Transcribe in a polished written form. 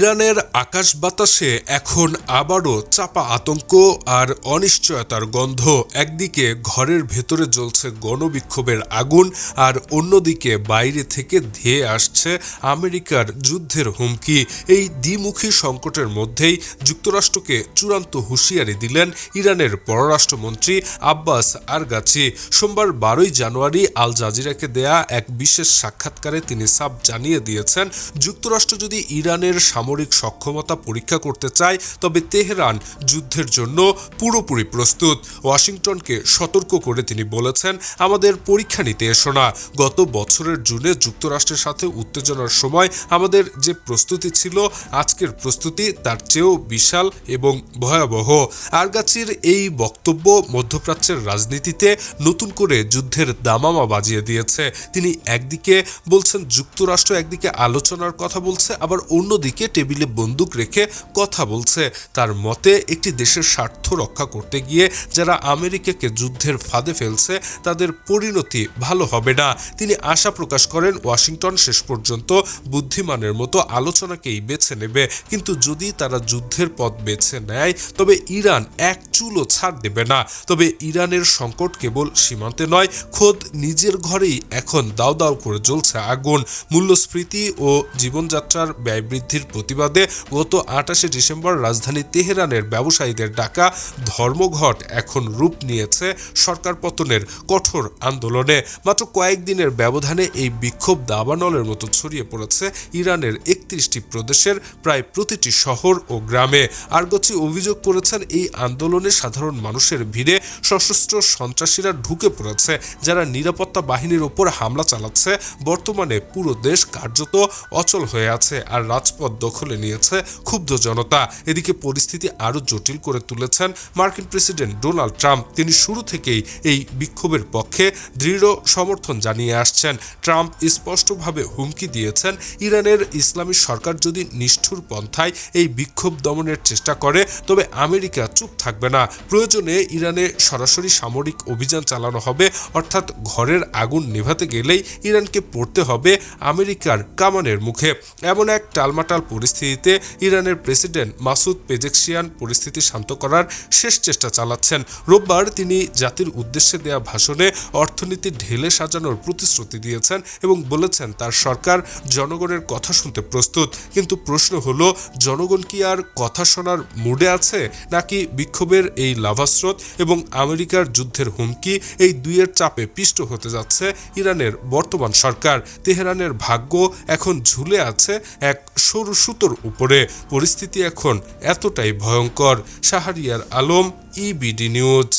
ইরানের আকাশ বাতাসে এখন আবারও চাপা আতঙ্ক আর অনিশ্চয়তার গন্ধ। একদিকে ঘরের ভেতরে জ্বলছে গণবিক্ষোভের আগুন, আর অন্যদিকে বাইরে থেকে ধেয়ে আসছে আমেরিকার যুদ্ধের হুমকি। এই দ্বিমুখী সংকটের মধ্যেই যুক্তরাষ্ট্রকে চূড়ান্ত হুঁশিয়ারি দিলেন ইরানের পররাষ্ট্রমন্ত্রী আব্বাস আরগাচি। সোমবার 12 জানুয়ারি আল জাজিরাকে দেয়া এক বিশেষ সাক্ষাৎকারে তিনি সাফ জানিয়ে দিয়েছেন, যুক্তরাষ্ট্র যদি ইরানের সামরিক সক্ষমতা পরীক্ষা করতে চায় তবে তেহরান যুদ্ধের জন্য পুরোপুরি প্রস্তুত। ওয়াশিংটনকে সতর্ক করে তিনি বলেছেন, আমাদের পরীক্ষা নিতে এসো না। গত বছরের জুনে যুক্তরাষ্ট্রের সাথে উত্তেজনার সময় আমাদের যে প্রস্তুতি ছিল, আজকের প্রস্তুতি তার চেয়েও বিশাল এবং ভয়াবহ। আরগাচির এই বক্তব্য মধ্যপ্রাচ্যের রাজনীতিতে নতুন করে যুদ্ধের দামামা বাজিয়ে দিয়েছে। তিনি একদিকে বলছেন যুক্তরাষ্ট্র একদিকে আলোচনার কথা বলছে, আবার অন্যদিকে টেবিলে বন্দুক রেখে কথা বলছে। তার মতে একটি দেশের স্বার্থ রক্ষা করতে গিয়ে যারা আমেরিকাকে যুদ্ধের ফাঁদে ফেলছে তাদের পরিণতি ভালো হবে না। তিনি আশা প্রকাশ করেন ওয়াশিংটন শেষ পর্যন্ত বুদ্ধিমানের মতো আলোচনাকেই বেছে নেবে, কিন্তু যদি তারা যুদ্ধের পথ বেছে নেয় তবে ইরান এক চুলও ছাড় দেবে না। তবে ইরানের সংকট কেবল সীমান্তে নয়, খোদ নিজের ঘরেই এখন দাউ দাউ করে জ্বলছে আগুন। মূল্যস্ফীতি ও জীবনযাত্রার ব্যয় বৃদ্ধির প্রতিবাদে গত 28 ডিসেম্বর রাজধানী তেহরানের ব্যবসায়ীদের ডাকা ধর্মঘট এখন রূপ নিয়েছে সরকার পতনের কঠোর আন্দোলনে। মাত্র কয়েকদিনের ব্যবধানে এই বিক্ষোভ দাবানলের মতো ছড়িয়ে পড়েছে ইরানের 31টি প্রদেশের প্রায় প্রতিটি শহর ও গ্রামে। আরগাচি অভিযোগ করেছেন, এই আন্দোলনে সাধারণ মানুষের ভিড়ে সশস্ত্র সন্ত্রাসীরা ঢুকে পড়েছে, যারা নিরাপত্তা বাহিনীর ওপর হামলা চালাচ্ছে। বর্তমানে পুরো দেশ কার্যত অচল হয়ে আছে আর রাজপথ দখলে নিয়েছে ক্ষুব্ধ জনতা। এদিকে পরিস্থিতি আরও জটিল করে তুলেছেন মার্কিন প্রেসিডেন্ট ডোনাল্ড ট্রাম্প। তিনি শুরু থেকেই এই বিক্ষোভের পক্ষে দৃঢ় সমর্থন জানিয়ে আসছেন। ট্রাম্প স্পষ্টভাবে হুমকি দিয়েছেন, ইরানের ইসলামী সরকার যদি নিষ্ঠুর পন্থায় এই বিক্ষোভ দমনের চেষ্টা করে তবে আমেরিকা চুপ থাকবে না। প্রয়োজনে ইরানে সরাসরি সামরিক অভিযান চালানো হবে, অর্থাৎ ঘরের আগুন নেভাতে গেলেই ইরানকে পড়তে হবে আমেরিকার কামানের মুখে। এমন এক টালমাটাল পরিস্থিতিতে ইরানের প্রেসিডেন্ট মাসুদ পেজেকশিয়ান পরিস্থিতি শান্ত করার শেষ চেষ্টা চালাচ্ছেন। রোববার তিনি জাতির উদ্দেশ্যে দেয়া ভাষণে অর্থনীতি ঢেলে সাজানোর প্রতিশ্রুতি দিয়েছেন এবং বলেছেন তার সরকার জনগণের কথা শুনতে প্রস্তুত। কিন্তু প্রশ্ন হলো, জনগণ কি আর কথা শোনার মুডে আছে, নাকি বিক্ষোভের এই লাভাস্রোত এবং আমেরিকার যুদ্ধের হুমকি, এই দুইয়ের চাপে পিষ্ট হতে যাচ্ছে ইরানের বর্তমান সরকার। তেহরানের ভাগ্য এখন ঝুলে আছে এক সরু সুতোর উপরে। পরিস্থিতি এখন এতটাই ভয়ঙ্কর। Shahriar Alam, EBD news.